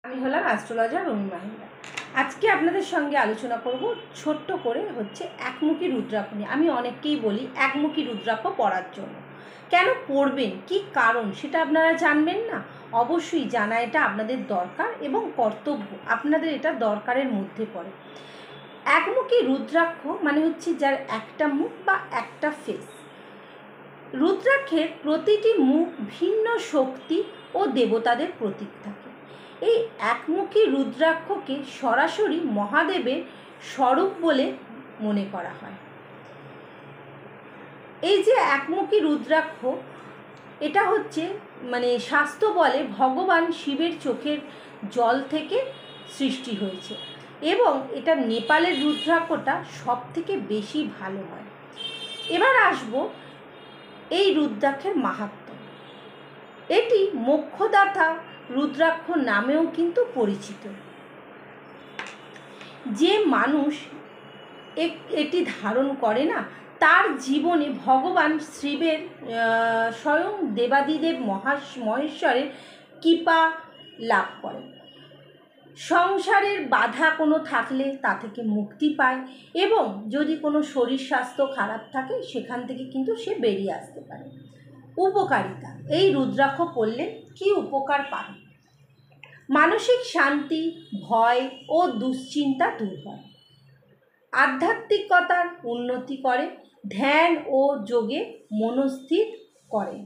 আমি হলাম অ্যাস্ট্রোলজার রুমি মাহিন্দা। আজকে আপনাদের সঙ্গে আলোচনা করব ছোট্ট করে হচ্ছে একমুখী রুদ্রাক্ষ নিয়ে। আমি অনেককেই বলি একমুখী রুদ্রাক্ষ পড়ার জন্য। কেন পড়বেন, কি কারণ সেটা আপনারা জানবেন না? অবশ্যই জানা এটা আপনাদের দরকার এবং কর্তব্য, আপনাদের এটা দরকারের মধ্যে পড়ে। একমুখী রুদ্রাক্ষ মানে হচ্ছে যার একটা মুখ বা একটা ফেস। রুদ্রাক্ষের প্রতিটি মুখ ভিন্ন শক্তি ও দেবতাদের প্রতীক থাকে। এই একমুখী রুদ্রাক্ষকে সরাসরি মহাদেবের স্বরূপ বলে মনে করা হয়। এই যে একমুখী রুদ্রাক্ষ, এটা হচ্ছে শাস্ত্র বলে ভগবান শিবের চোখের জল থেকে সৃষ্টি হয়েছে এবং এটা নেপালের রুদ্রাক্ষটা সব থেকে বেশি ভালো হয়। এবার আসবো এই রুদ্রাক্ষের মাহাত্ম্য। এটি মোক্ষদাতা রুদ্রাক্ষ নামেও কিন্তু পরিচিত। যে মানুষ এটি ধারণ করে না, তার জীবনে ভগবান শিবের স্বয়ং দেবাদিদেব মহেশ্বরের কৃপা লাভ করে। সংসারের বাধা কোনো থাকলে তা থেকে মুক্তি পায় এবং যদি কোনো শরীর স্বাস্থ্য খারাপ থাকে সেখান থেকে কিন্তু সে বেরিয়ে আসতে পারে। উপকারিতা, এই রুদ্রাক্ষ পড়লে কী উপকার পায়? মানসিক শান্তি, ভয় ও দুশ্চিন্তা দূর হয়, আধ্যাত্মিকতার উন্নতি করে, ধ্যান ও যোগে মনস্থির করে,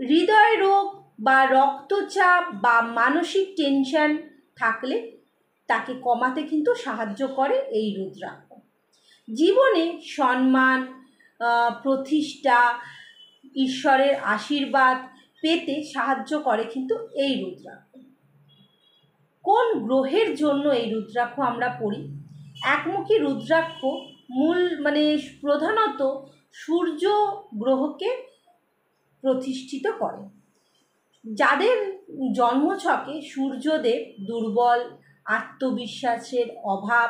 হৃদয় রোগ বা রক্তচাপ বা মানসিক টেনশন থাকলে তাকে কমাতে কিন্তু সাহায্য করে এই রুদ্রাক্ষ। জীবনে সম্মান, প্রতিষ্ঠা, ঈশ্বরের আশীর্বাদ পেতে সাহায্য করে কিন্তু এই রুদ্রাক্ষ। কোন গ্রহের জন্য এই রুদ্রাক্ষ আমরা পড়ি? একমুখী রুদ্রাক্ষ প্রধানত সূর্য গ্রহকে প্রতিষ্ঠিত করে। যাদের জন্মছকে সূর্যদেব দুর্বল, আত্মবিশ্বাসের অভাব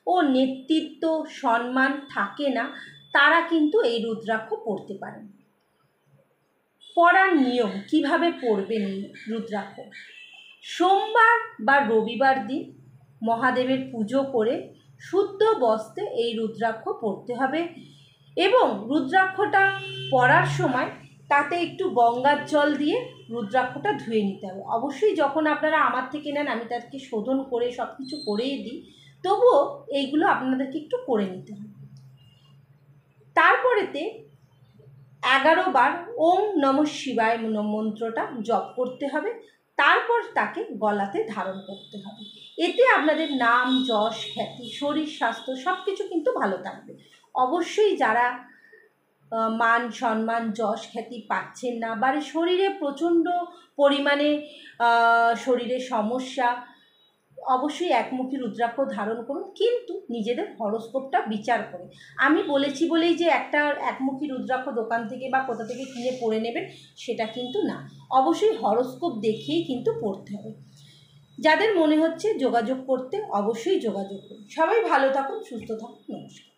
ও নেতৃত্ব সম্মান থাকে না, তারা কিন্তু এই রুদ্রাক্ষ পড়তে পারেন। পড়ার নিয়ম, কিভাবে পড়বেন এই রুদ্রাক্ষ? সোমবার বা রবিবার দিন মহাদেবের পুজো করে শুদ্ধ বস্ত্রে এই রুদ্রাক্ষ পড়তে হবে এবং রুদ্রাক্ষটা পড়ার সময় তাতে একটু গঙ্গার জল দিয়ে রুদ্রাক্ষটা ধুয়ে নিতে হবে। অবশ্যই যখন আপনারা আমার থেকে নেন আমি তাদেরকে শোধন করে সব কিছু করেই দিই, তবুও এইগুলো আপনাদেরকে একটু করে নিতে হবে। তারপরেতে 11 বার ওম নমঃ শিবায় মন্ত্রটা জপ করতে হবে, তারপর তাকে গলাতে ধারণ করতে হবে। এতে আপনাদের নাম, যশ, খ্যাতি, শরীর স্বাস্থ্য সব কিছু কিন্তু ভালো থাকবে। অবশ্যই যারা মান সম্মান, যশ, খ্যাতি পাচ্ছেন না, বা শরীরে প্রচণ্ড পরিমাণে শরীরে সমস্যা, অবশ্যই একমুখী রুদ্রাক্ষ ধারণ করুন, কিন্তু নিজেদের হরোস্কোপটা বিচার করে। আমি বলেছি বলেই যে একটা একমুখী রুদ্রাক্ষ দোকান থেকে বা কোথা থেকে কিনে পরে নেবেন সেটা কিন্তু না, অবশ্যই হরোস্কোপ দেখেই কিন্তু পড়তে হবে। যাদের মনে হচ্ছে যোগাযোগ করতে, অবশ্যই যোগাযোগ করুন। সবাই ভালো থাকুন, সুস্থ থাকুন, নমস্কার।